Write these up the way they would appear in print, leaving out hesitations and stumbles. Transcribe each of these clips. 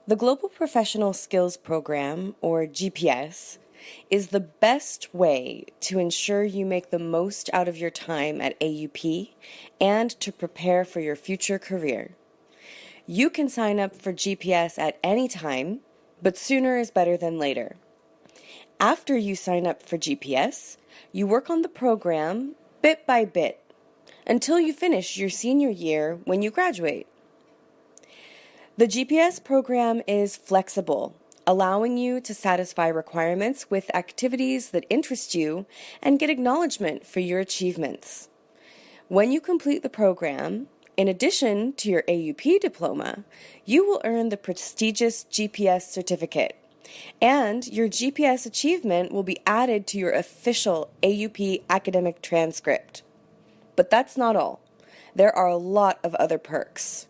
The Global Professional Skills Program, or GPS, is the best way to ensure you make the most out of your time at AUP and to prepare for your future career. You can sign up for GPS at any time, but sooner is better than later. After you sign up for GPS, you work on the program bit by bit until you finish your senior year when you graduate. The GPS program is flexible, allowing you to satisfy requirements with activities that interest you and get acknowledgement for your achievements. When you complete the program, in addition to your AUP diploma, you will earn the prestigious GPS certificate, and your GPS achievement will be added to your official AUP academic transcript. But that's not all. There are a lot of other perks.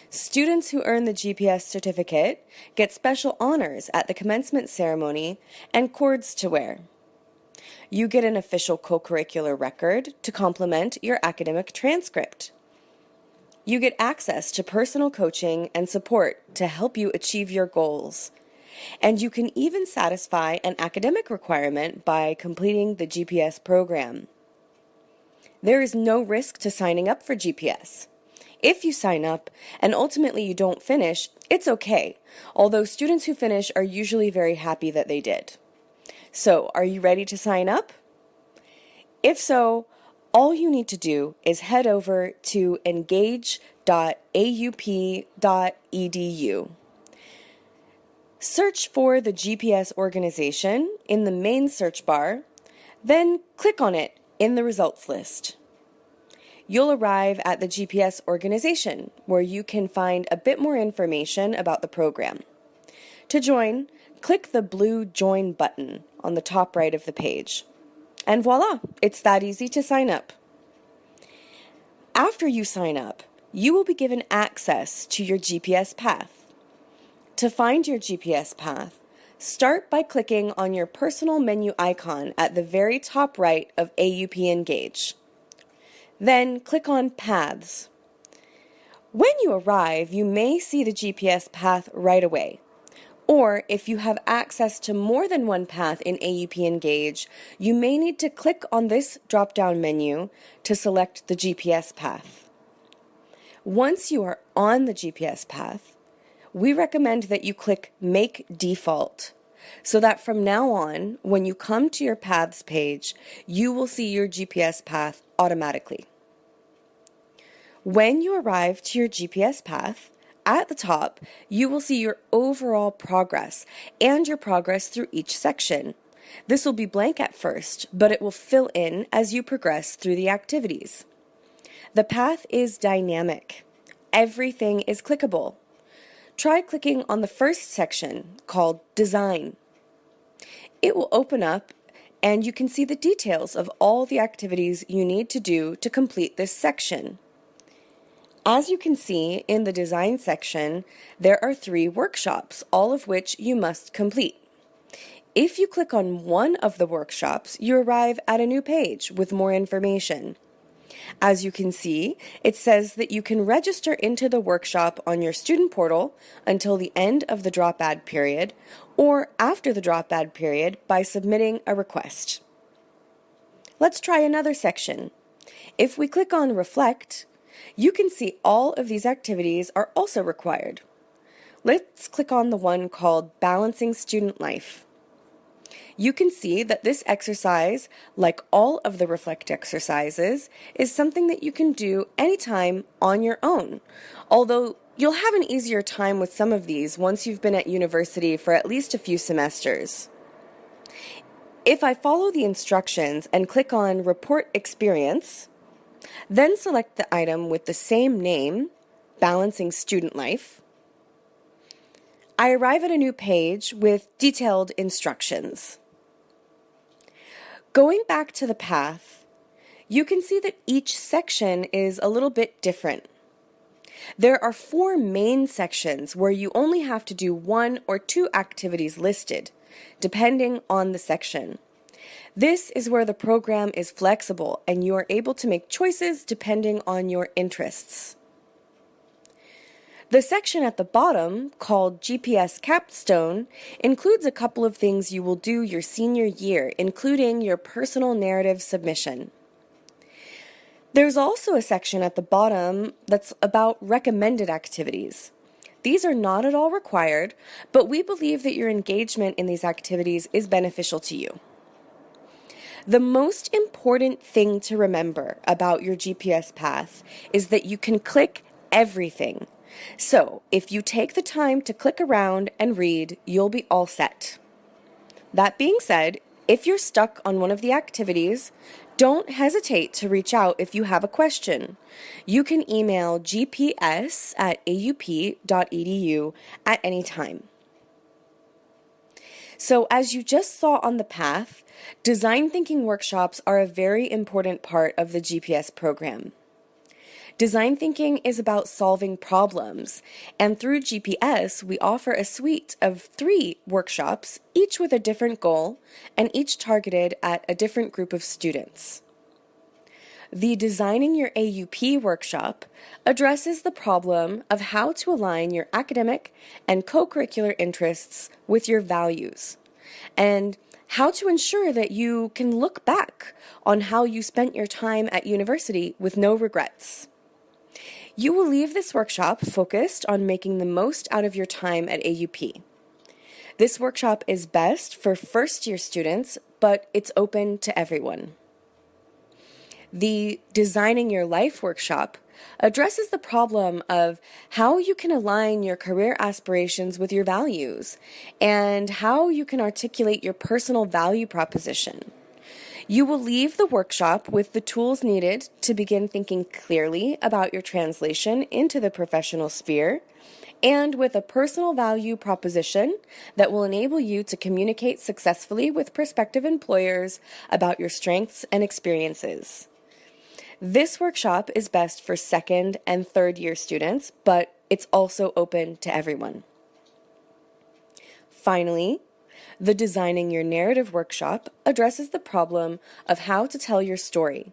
Students who earn the GPS certificate get special honors at the commencement ceremony and cords to wear. You get an official co-curricular record to complement your academic transcript. You get access to personal coaching and support to help you achieve your goals. And you can even satisfy an academic requirement by completing the GPS program. There is no risk to signing up for GPS. If you sign up and ultimately you don't finish, it's okay, although students who finish are usually very happy that they did. So, are you ready to sign up? If so, all you need to do is head over to engage.aup.edu. Search for the GPS organization in the main search bar, then click on it in the results list. You'll arrive at the GPS organization, where you can find a bit more information about the program. To join, click the blue Join button on the top right of the page. And voila, it's that easy to sign up. After you sign up, you will be given access to your GPS path. To find your GPS path, start by clicking on your personal menu icon at the very top right of AUP Engage. Then click on Paths. When you arrive, you may see the GPS path right away. Or if you have access to more than one path in AUP Engage, you may need to click on this drop-down menu to select the GPS path. Once you are on the GPS path, we recommend that you click Make Default, so that from now on, when you come to your Paths page, you will see your GPS path automatically. When you arrive to your GPS path, at the top, you will see your overall progress and your progress through each section. This will be blank at first, but it will fill in as you progress through the activities. The path is dynamic. Everything is clickable. Try clicking on the first section called Design. It will open up and you can see the details of all the activities you need to do to complete this section. As you can see in the Design section, there are 3 workshops, all of which you must complete. If you click on one of the workshops, you arrive at a new page with more information. As you can see, it says that you can register into the workshop on your student portal until the end of the drop add period, or after the drop add period by submitting a request. Let's try another section. If we click on Reflect, you can see all of these activities are also required. Let's click on the one called Balancing Student Life. You can see that this exercise, like all of the Reflect exercises, is something that you can do anytime on your own, although you'll have an easier time with some of these once you've been at university for at least a few semesters. If I follow the instructions and click on Report Experience, then select the item with the same name, Balancing Student Life, I arrive at a new page with detailed instructions. Going back to the path, you can see that each section is a little bit different. There are 4 main sections where you only have to do 1 or 2 activities listed, depending on the section. This is where the program is flexible and you are able to make choices depending on your interests. The section at the bottom, called GPS Capstone, includes a couple of things you will do your senior year, including your personal narrative submission. There's also a section at the bottom that's about recommended activities. These are not at all required, but we believe that your engagement in these activities is beneficial to you. The most important thing to remember about your GPS path is that you can click everything. So, if you take the time to click around and read, you'll be all set. That being said, if you're stuck on one of the activities, don't hesitate to reach out if you have a question. You can email gps@aup.edu at any time. So, as you just saw on the path, design thinking workshops are a very important part of the GPS program. Design thinking is about solving problems, and through GPS, we offer a suite of 3 workshops, each with a different goal, and each targeted at a different group of students. The Designing Your AUP workshop addresses the problem of how to align your academic and co-curricular interests with your values, and how to ensure that you can look back on how you spent your time at university with no regrets. You will leave this workshop focused on making the most out of your time at AUP. This workshop is best for first-year students, but it's open to everyone. The Designing Your Life workshop addresses the problem of how you can align your career aspirations with your values and how you can articulate your personal value proposition. You will leave the workshop with the tools needed to begin thinking clearly about your translation into the professional sphere, and with a personal value proposition that will enable you to communicate successfully with prospective employers about your strengths and experiences. This workshop is best for second and third year students, but it's also open to everyone. Finally, the Designing Your Narrative workshop addresses the problem of how to tell your story,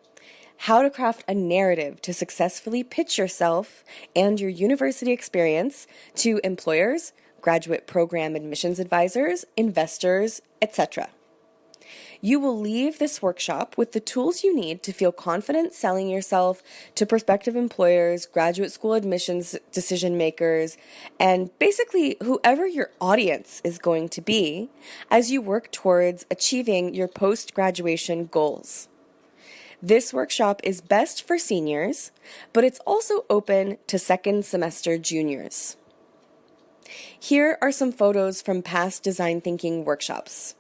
how to craft a narrative to successfully pitch yourself and your university experience to employers, graduate program admissions advisors, investors, etc. You will leave this workshop with the tools you need to feel confident selling yourself to prospective employers, graduate school admissions decision makers, and basically whoever your audience is going to be as you work towards achieving your post-graduation goals. This workshop is best for seniors, but it's also open to second semester juniors. Here are some photos from past design thinking workshops.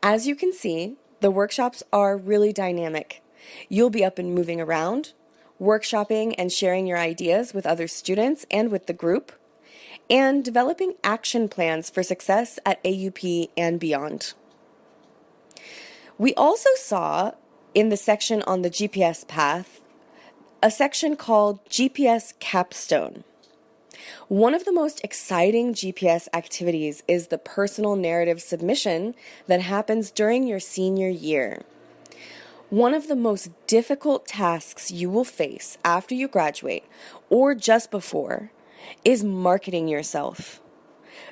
As you can see, the workshops are really dynamic. You'll be up and moving around, workshopping and sharing your ideas with other students and with the group, and developing action plans for success at AUP and beyond. We also saw in the section on the GPS path a section called GPS Capstone. One of the most exciting GPS activities is the personal narrative submission that happens during your senior year. One of the most difficult tasks you will face after you graduate, or just before, is marketing yourself.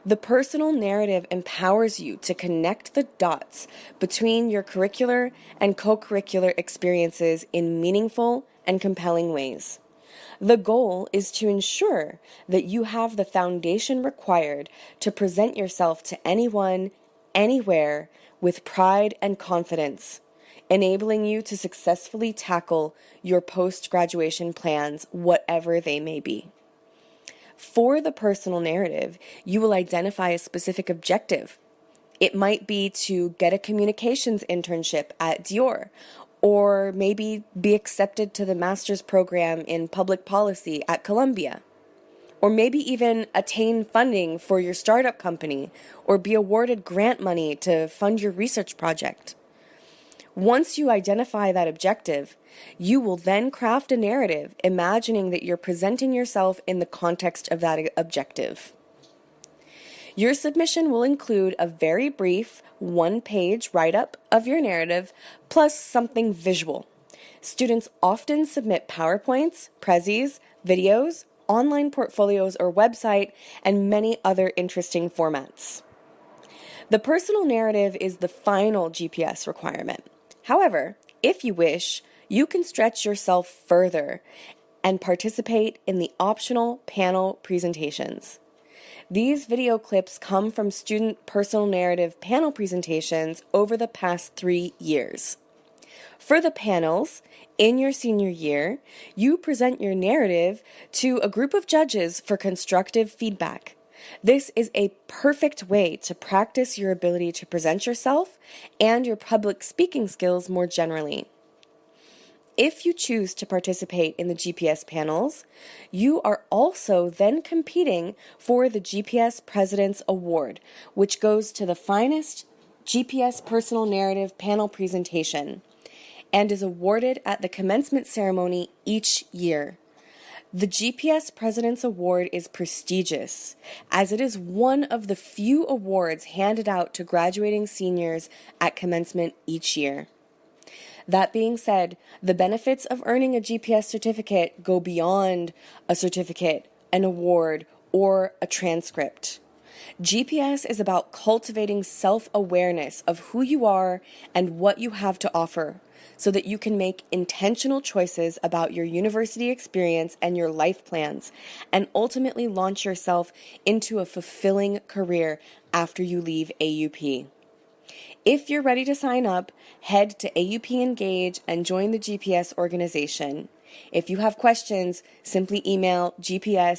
The personal narrative empowers you to connect the dots between your curricular and co-curricular experiences in meaningful and compelling ways. The goal is to ensure that you have the foundation required to present yourself to anyone, anywhere, with pride and confidence, enabling you to successfully tackle your post-graduation plans, whatever they may be. For the personal narrative, you will identify a specific objective. It might be to get a communications internship at Dior, or maybe be accepted to the master's program in public policy at Columbia, or maybe even attain funding for your startup company, or be awarded grant money to fund your research project. Once you identify that objective, you will then craft a narrative imagining that you're presenting yourself in the context of that objective. Your submission will include a very brief one-page write-up of your narrative plus something visual. Students often submit PowerPoints, prezzies, videos, online portfolios or website, and many other interesting formats. The personal narrative is the final GPS requirement. However, if you wish, you can stretch yourself further and participate in the optional panel presentations. These video clips come from student personal narrative panel presentations over the past 3 years. For the panels, in your senior year, you present your narrative to a group of judges for constructive feedback. This is a perfect way to practice your ability to present yourself and your public speaking skills more generally. If you choose to participate in the GPS panels, you are also then competing for the GPS President's Award, which goes to the finest GPS personal narrative panel presentation and is awarded at the commencement ceremony each year. The GPS President's Award is prestigious, as it is one of the few awards handed out to graduating seniors at commencement each year. That being said, the benefits of earning a GPS certificate go beyond a certificate, an award, or a transcript. GPS is about cultivating self-awareness of who you are and what you have to offer, so that you can make intentional choices about your university experience and your life plans, and ultimately launch yourself into a fulfilling career after you leave AUP. If you're ready to sign up, head to AUP Engage and join the GPS organization. If you have questions, simply email gps@aup.edu.